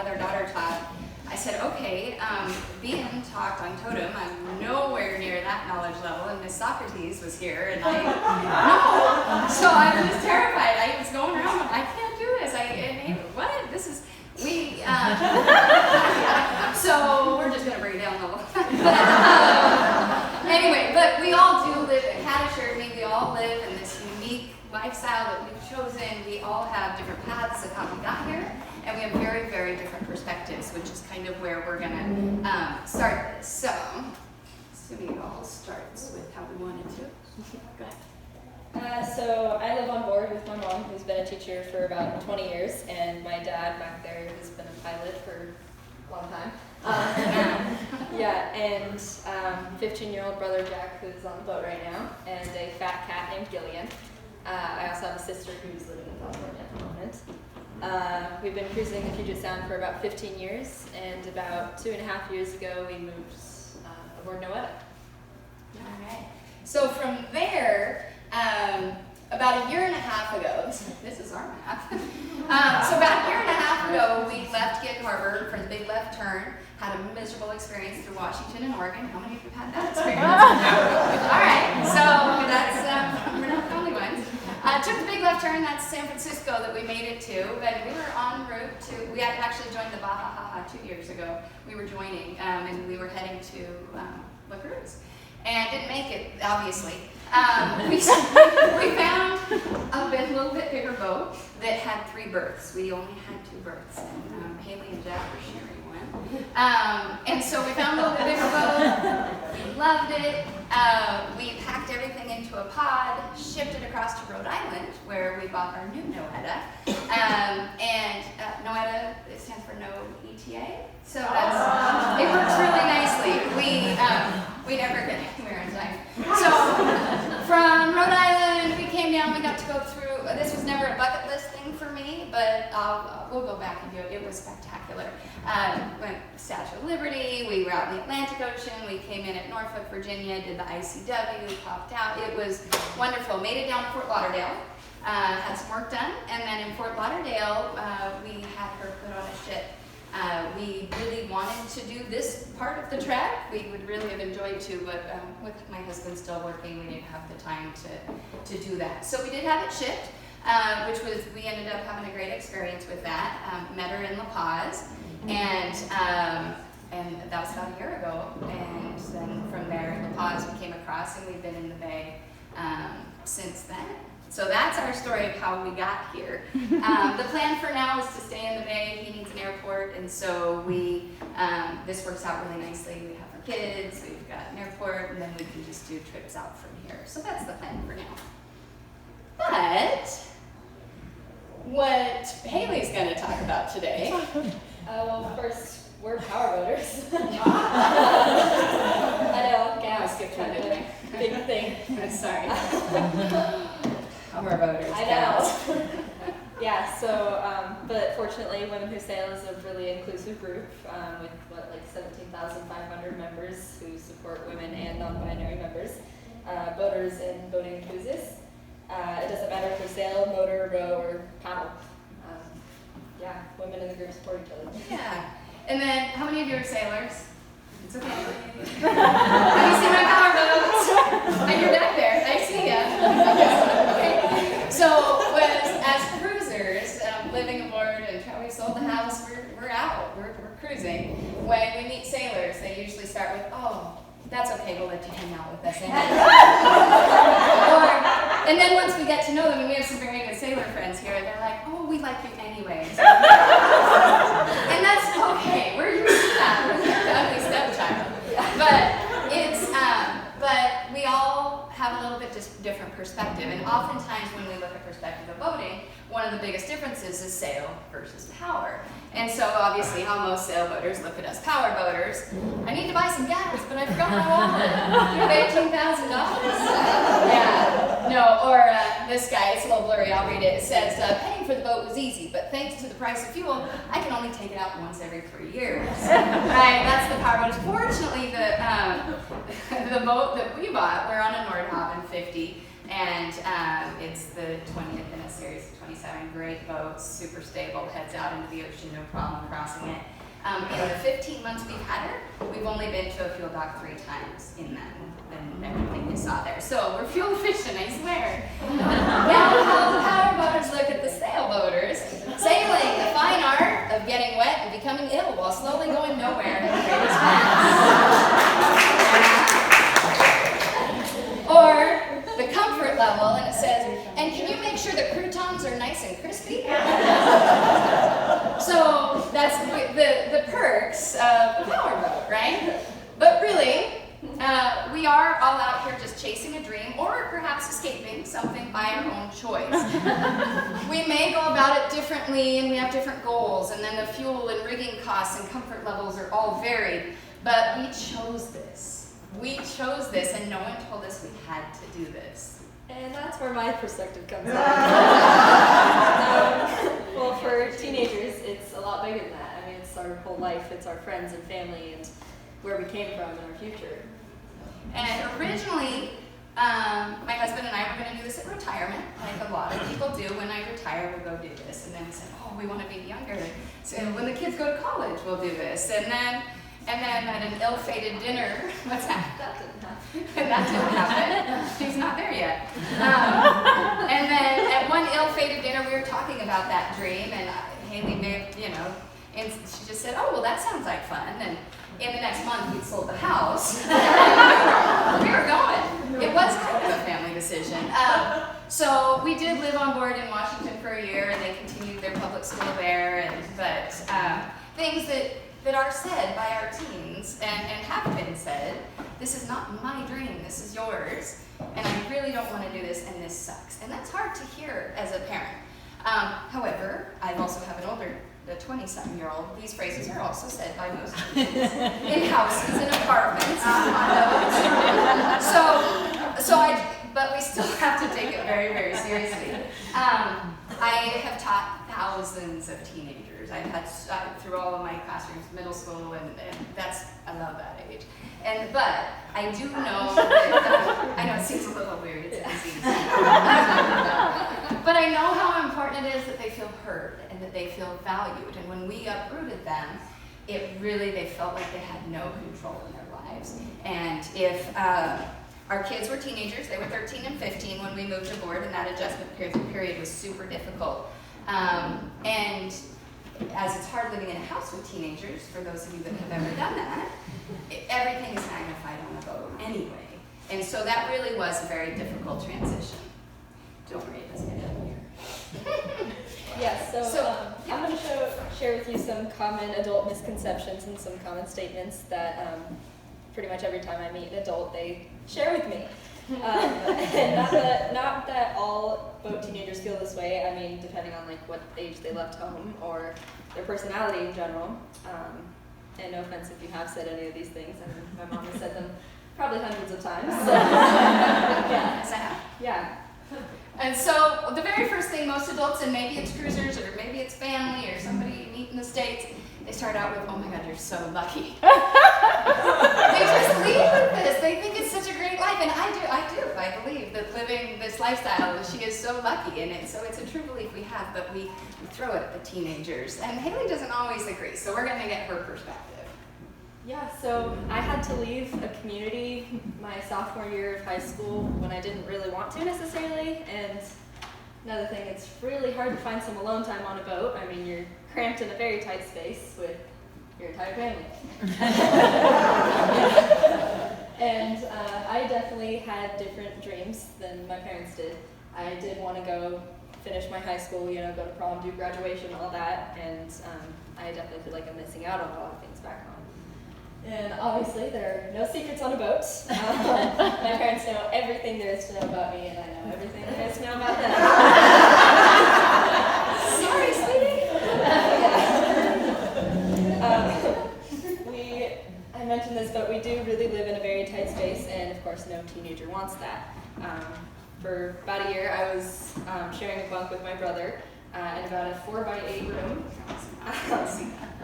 had their daughter taught, I said, okay, being talked on Totem, I'm nowhere near that knowledge level, and Miss Socrates was here, and I, no. So I was just terrified. I was going around, I can't do this. What? This is, so we're just going to bring it down a little. Anyway, but we all do live, Kat assured me, we all live in this unique lifestyle that we've chosen. We all have different paths of how we got here, and we have very, very different perspectives, which is kind of where we're going to start this. So, assuming it all starts with how we wanted to. Go ahead. So I live on board with my mom, who's been a teacher for about 20 years, and my dad back there has been a pilot for a long time. Yeah, and 15-year-old brother Jack, who's on the boat right now, and a fat cat named Gillian. I also have a sister who's living in California at the moment. We've been cruising the Puget Sound for about 15 years, and about 2.5 years ago we moved aboard Noeta. All right. So from there, about 1.5 years ago, this is our map. So about 1.5 years ago, we left Gig Harbor for the big left turn, had a miserable experience through Washington and Oregon. How many of you have had that experience? All right, so that's, we're not the only ones. Took the big left turn, that's San Francisco that we made it to, and we were en route to, we had actually joined the Baja Haha 2 years ago. We were joining, and we were heading to La Cruz. And didn't make it, obviously. We found a little bit bigger boat that had 3 berths. We only had 2 berths, and Hailey and Jack were sharing one. And so we found a little bit bigger boat. We loved it. We packed everything into a pod, shipped it across to Rhode Island, where we bought our new Noeta. And Noeta, it stands for No ETA. So that's, it works really nicely. We never get anywhere in time. So from Rhode Island, we came down, we got to go through, this was never a bucket list thing for me, but we'll go back and do it. It was spectacular. Went Statue of Liberty, we were out in the Atlantic Ocean, we came in at Norfolk, Virginia, did the ICW, we popped out. It was wonderful. Made it down to Fort Lauderdale, had some work done, and then in Fort Lauderdale, we had her put on a ship. We really wanted to do this part of the trek. We would really have enjoyed to, but with my husband still working, we didn't have the time to do that. So we did have it shipped, which was, we ended up having a great experience with that. Met her in La Paz, and that was about 1 year ago. And then from there in La Paz, we came across, and we've been in the Bay since then. So that's our story of how we got here. The plan for now is to stay in the Bay. He needs an airport, and so we, this works out really nicely. We have our kids, we've got an airport, and then we can just do trips out from here. So that's the plan for now. But what Hailey's going to talk about today. Well, first, we're power boaters. I know, gas skipped one, didn't I? Big thing. I'm sorry. Power boaters. I know. Yeah, so, but fortunately, Women Who Sail is a really inclusive group with, like 17,500 members who support women and non-binary members, boaters and boating enthusiasts. It doesn't matter if we sail, motor, row, or paddle. Yeah, women in the group support each other. Yeah. And then, how many of you are sailors? It's okay. Have you seen my power boats? And you're back there. I see ya. Okay. So, as cruisers, living aboard, and we sold the house, we're out. We're cruising. When we meet sailors, they usually start with, "Oh, that's okay. We'll let you hang out with us." And then once we get to know them, and we have some very good sailor friends here, they're like, "Oh, we like you anyways." And that's okay. We're used to that. We're the ugly stepchild. But we all have a little bit just different perspective. And oftentimes when we look at perspective of boating, one of the biggest differences is sail versus power. And so obviously how most sailboaters look at us power boaters. I need to buy some gas, but I forgot my wallet. You have $18,000. Yeah. No, or this guy, it's a little blurry, I'll read it. It says, paying for the boat was easy, but thanks to the price of fuel, I can only take it out once every 3 years. Right, that's the power boat. Fortunately, the boat that we bought, we're on a Nordhaven 50, And it's the 20th in a series of 27 great boats, super stable, heads out into the ocean, no problem crossing it. In the 15 months we've had her, we've only been to a fuel dock 3 times in that, and everything we saw there. So we're fuel efficient, I swear. Now how the power boaters look at the sailboaters, sailing, the fine art of getting wet and becoming ill while slowly going nowhere at the greatest pace. Or the comfort level, and it says, and can you make sure the croutons are nice and crispy? So that's the perks of the power boat, right? But really, we are all out here just chasing a dream, or perhaps escaping something by our own choice. We may go about it differently, and we have different goals, and then the fuel and rigging costs and comfort levels are all varied, but we chose this. We chose this, and no one told us we had to do this. And that's where my perspective comes in. Well, for teenagers, it's a lot bigger than that. I mean, it's our whole life, it's our friends and family, and where we came from and our future. And originally, my husband and I were going to do this at retirement, like a lot of people do. When I retire, we'll go do this. And then we said, oh, we want to be younger. So when the kids go to college, we'll do this. And then at an ill-fated dinner, what's that? That didn't happen. That didn't happen. She's not there yet. And then at one ill-fated dinner, we were talking about that dream, and Hailey made, and she just said, oh, well, that sounds like fun. And in the next month, we'd sold the house. We were going. It was kind of a family decision. So we did live on board in Washington for a year, and they continued their public school there. But things that are said by our teens and have been said, this is not my dream, this is yours, and I really don't want to do this, and this sucks. And that's hard to hear as a parent. However, I also have an older, the 20-something-year-old. These phrases are also said by most kids in houses, in apartments, in condos. But we still have to take it very, very seriously. I have taught thousands of teenagers. I've had through all of my classrooms, middle school, and I love that age. But I do know that, I know it seems a little weird, it's a disease. But I know how important it is that they feel heard and that they feel valued. And when we uprooted them, they felt like they had no control in their lives. And if our kids were teenagers, they were 13 and 15 when we moved aboard, and that adjustment period was super difficult. And as it's hard living in a house with teenagers, for those of you that have ever done that, everything is magnified on a boat anyway. And so that really was a very difficult transition. Don't worry, it doesn't get out here. Yeah, so I'm going to share with you some common adult misconceptions and some common statements that pretty much every time I meet an adult, they share with me. And not that all boat teenagers feel this way. I mean, depending on what age they left home or their personality in general. And no offense if you have said any of these things. I mean, my mom has said them probably hundreds of times. So. Yeah. And so the very first thing most adults, and maybe it's cruisers or maybe it's family or somebody you meet in the States, they start out with, oh my God, you're so lucky. They just lead with this. They think it's such a great life, and I do. I believe that living this lifestyle, she is so lucky, and so it's a true belief we have, but we throw it at the teenagers. And Hailey doesn't always agree, so we're going to get her perspective. Yeah, so I had to leave a community my sophomore year of high school when I didn't really want to necessarily, and another thing, it's really hard to find some alone time on a boat. I mean, you're cramped in a very tight space with your entire family. And I definitely had different dreams than my parents did. I did want to go finish my high school, go to prom, do graduation, all that, and I definitely feel like I'm missing out on a lot of things back home. And obviously, there are no secrets on a boat. My parents know everything there is to know about me, and I know everything there is to know about them. Sorry, sweetie. I mentioned this, but we do really live in a very tight space, and of course, no teenager wants that. For about a year, I was sharing a bunk with my brother in about a 4x8 room,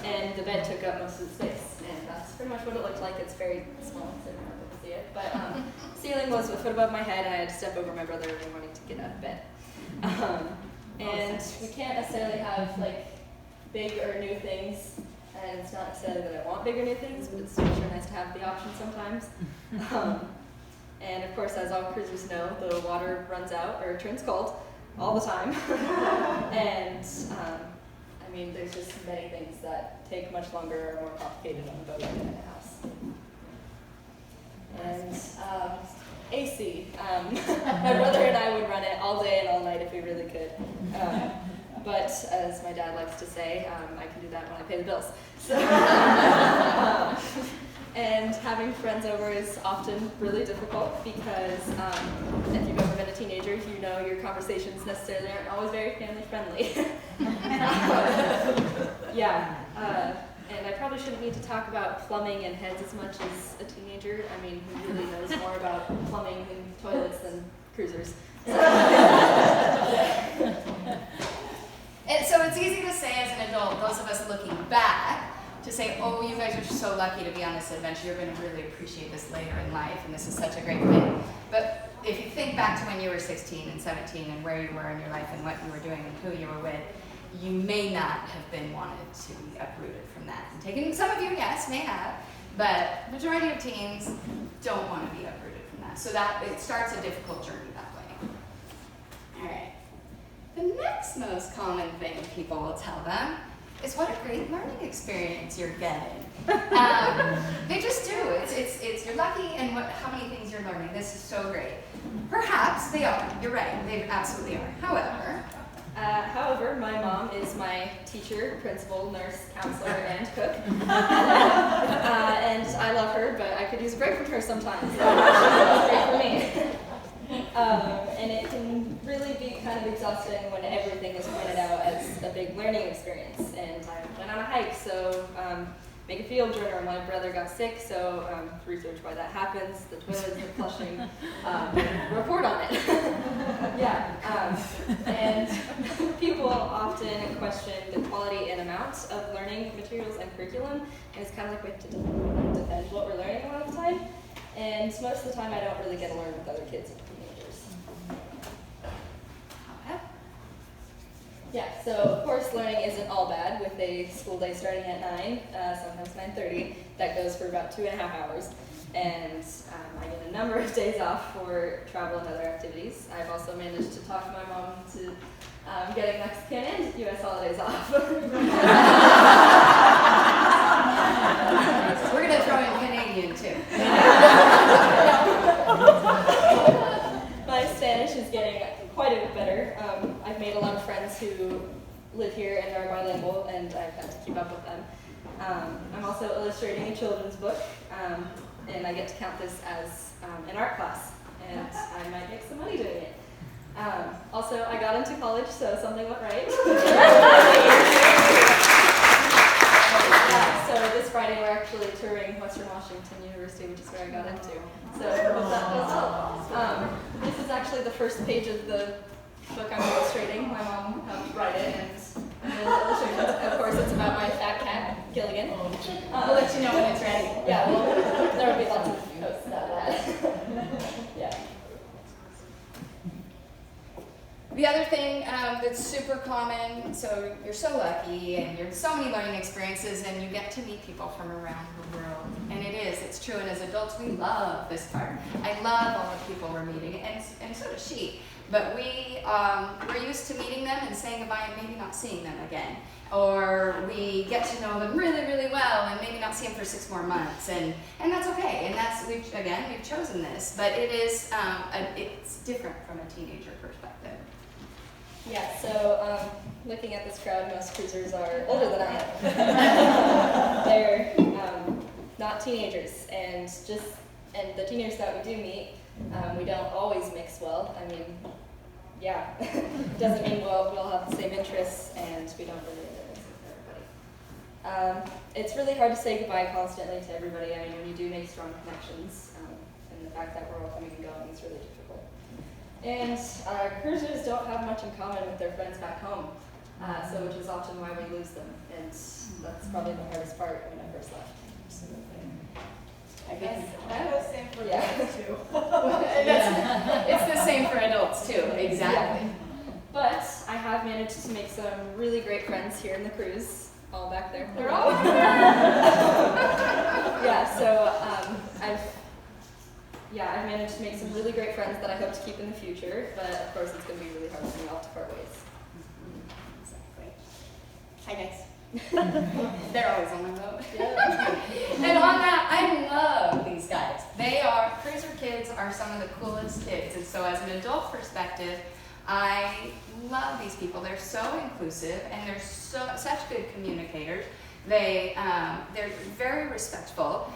and the bed took up most of the space, and that's that's pretty much what it looked like. It's very small, so you don't have to see it. But ceiling was a foot above my head, and I had to step over my brother every morning to get out of bed. And we can't necessarily have like big or new things, and it's not necessarily that I want big or new things, but it's sure nice to have the option sometimes. And of course, as all cruisers know, the water runs out or turns cold all the time. And I mean, there's just many things that take much longer or are more complicated on a boat than in a house. And AC. My brother and I would run it all day and all night if we really could. But as my dad likes to say, I can do that when I pay the bills. So, and having friends over is often really difficult because if you've ever been a teenager, you know your conversations necessarily aren't always very family friendly. And I probably shouldn't need to talk about plumbing and heads as much as a teenager. I mean, who really knows more about plumbing and toilets than cruisers? And so it's easy to say as an adult, those of us looking back, to say, oh, you guys are so lucky to be on this adventure. You're going to really appreciate this later in life, and this is such a great thing. But if you think back to when you were 16 and 17 and where you were in your life and what you were doing and who you were with, you may not have been wanted to be uprooted from that. And taken, some of you, yes, may have, but majority of teens don't want to be uprooted from that. So that it starts a difficult journey that way. All right. The next most common thing people will tell them is what a great learning experience you're getting. They just do. It's you're lucky and how many things you're learning. This is so great. Perhaps they are. You're right. They absolutely are. However, my mom is my teacher, principal, nurse, counselor, and cook. And I love her, but I could use a break from her sometimes. So that's great for me. And it can really be kind of exhausting when everything is pointed out as a big learning experience. And I went on a hike, so make a field journal. My brother got sick, so research why that happens. The toilet isn't flushing. Report on it. And people often question the quality and amount of learning materials and curriculum, and it's kind of like we have to defend what we're learning a lot of the time. And most of the time, I don't really get to learn with other kids and teenagers. So of course learning isn't all bad with a school day starting at 9, sometimes 9:30, that goes for about 2.5 hours. And I get a number of days off for travel and other activities. I've also managed to talk my mom to getting Mexican and US holidays off. We're going to throw in Canadian too. My Spanish is getting quite a bit better. I've made a lot of friends who live here and are bilingual, and I've had to keep up with them. I'm also illustrating a children's book, and I get to count this as an art class, and I might make some money doing it. Also, I got into college, so something went right. So this Friday we're actually touring Western Washington University, which is where I got into. So I hope that does help. This is actually the first page of the book I'm illustrating. My mom helped write it, and of course it's about my fat cat, Gilligan. We'll let you know when it's ready. Yeah, well, there will be lots of posts about that. Yeah. The other thing that's super common, so you're so lucky and you're so many learning experiences and you get to meet people from around the world. And it's true, and as adults we love this part. I love all the people we're meeting, and so does she. But we're used to meeting them and saying goodbye and maybe not seeing them again. Or we get to know them really, really well and maybe not see them for 6 more months. And that's okay. And we've chosen this. But it's different from a teenager perspective. Yeah, so looking at this crowd, most cruisers are older than I am. They're not teenagers, and the teenagers that we do meet, we don't always mix well. I mean, doesn't mean we'll have the same interests, and we don't really end up mixing with everybody. It's really hard to say goodbye constantly to everybody. I mean, when you do make strong connections, and the fact that we're all coming and going is really difficult. And cruisers don't have much in common with their friends back home, which is often why we lose them, and that's probably the hardest part when I first left. I guess. That's the same for Yeah. kids too. It's the same for adults too, exactly. But I have managed to make some really great friends here in the cruise, all back there. They're all here. Yeah, so I've managed to make some really great friends that I hope to keep in the future, but of course it's going to be really hard when we all have to part ways. Exactly. Hi guys. They're always on my boat. Yeah. And on that, I love these guys. Cruiser kids are some of the coolest kids. And so as an adult perspective, I love these people. They're so inclusive and they're such good communicators. They're very respectful.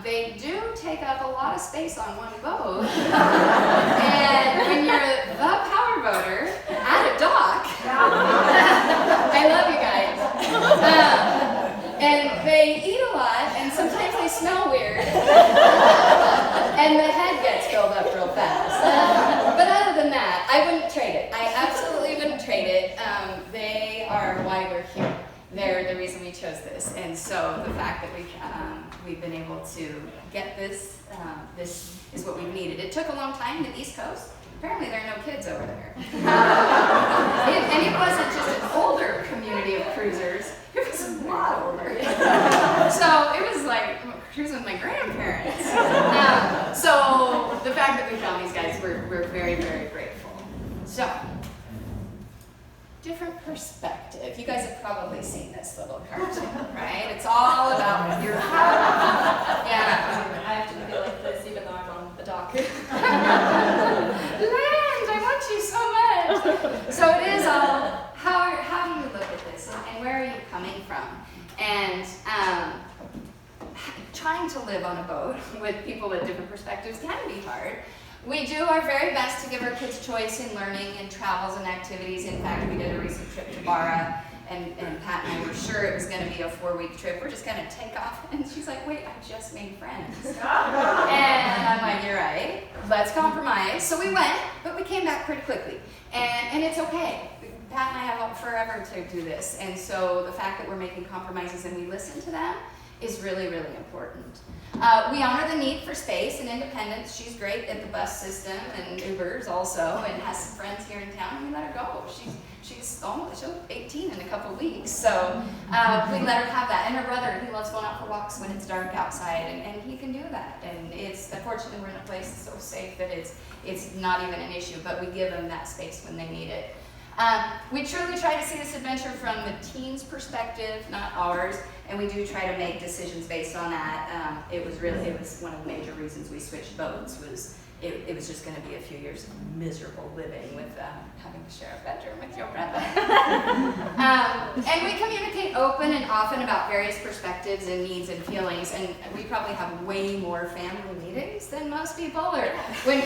They do take up a lot of space on one boat. And when you're the power boater at a dock, I love you guys. And they eat a lot, and sometimes they smell weird. And the head gets filled up real fast. But other than that, I wouldn't trade it. I absolutely wouldn't trade it. They are why we're here. They're the reason we chose this. And so the fact that we've been able to get this, this is what we've needed. It took a long time to the East Coast. Apparently there are no kids over there. And it wasn't just an older community of cruisers, it was a lot older. So it was like cruising with my grandparents. So the fact that we found these guys, we're very, very grateful. So, different perspective. You guys have probably seen this little cartoon, right? It's all about your yeah. I have to feel like this even though I'm on the dock. Land, I want you so much. So it is all, how do you look at this and where are you coming from? And trying to live on a boat with people with different perspectives can be hard. We do our very best to give our kids choice in learning and travels and activities. In fact, we did a recent trip to Barra, and Pat and I were sure it was going to be a 4-week trip. We're just going to take off. And she's like, wait, I just made friends. And I'm like, you're right. Let's compromise. So we went, but we came back pretty quickly. And it's okay. Pat and I have forever to do this. And so the fact that we're making compromises and we listen to them is really, really important. We honor the need for space and independence. She's great at the bus system and Ubers also, and has some friends here in town, and we let her go. She'll 18 in a couple of weeks, so we let her have that. And her brother, he loves going out for walks when it's dark outside, and he can do that. And it's unfortunately we're in a place that's so safe that it's not even an issue, but we give them that space when they need it. We truly try to see this adventure from the teens' perspective, not ours, and we do try to make decisions based on that. It was one of the major reasons we switched boats. It was just going to be a few years of miserable living with having to share a bedroom with your brother. And we communicate open and often about various perspectives and needs and feelings, and we probably have way more family meetings than most people. Or when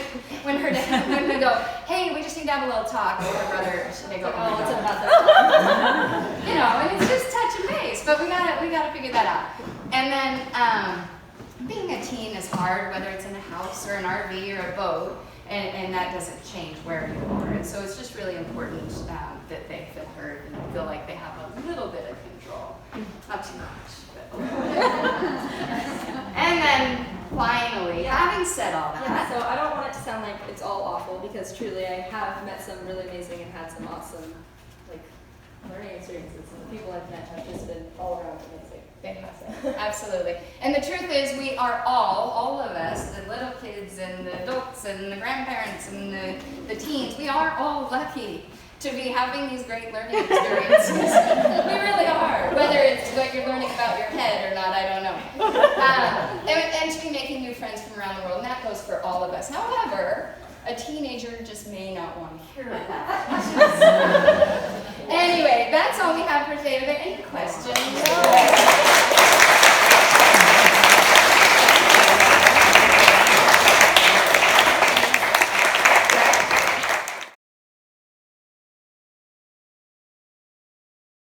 we go, hey, we just need to have a little talk with our brother, they go, oh, what's about that? And it's just touch and base, but we gotta figure that out. And then being a teen is hard, whether it's in a house or an RV or a boat, and that doesn't change where you are. And so it's just really important that they feel heard and feel like they have a little bit of control. Not too much, but. And then finally, having said all that. Yeah, so I don't want it to sound like it's all awful, because truly I have met some really amazing and had some awesome learning experiences, and the people I've met have just been all around amazing. Fantastic. Absolutely. And the truth is, we are all of us, the little kids and the adults and the grandparents and the teens, we are all lucky to be having these great learning experiences. We really are. Whether it's what you're learning about your head or not, I don't know. And to be making new friends from around the world, and that goes for all of us. However, a teenager just may not want to hear that. Anyway, that's all we have for today. Are there any questions?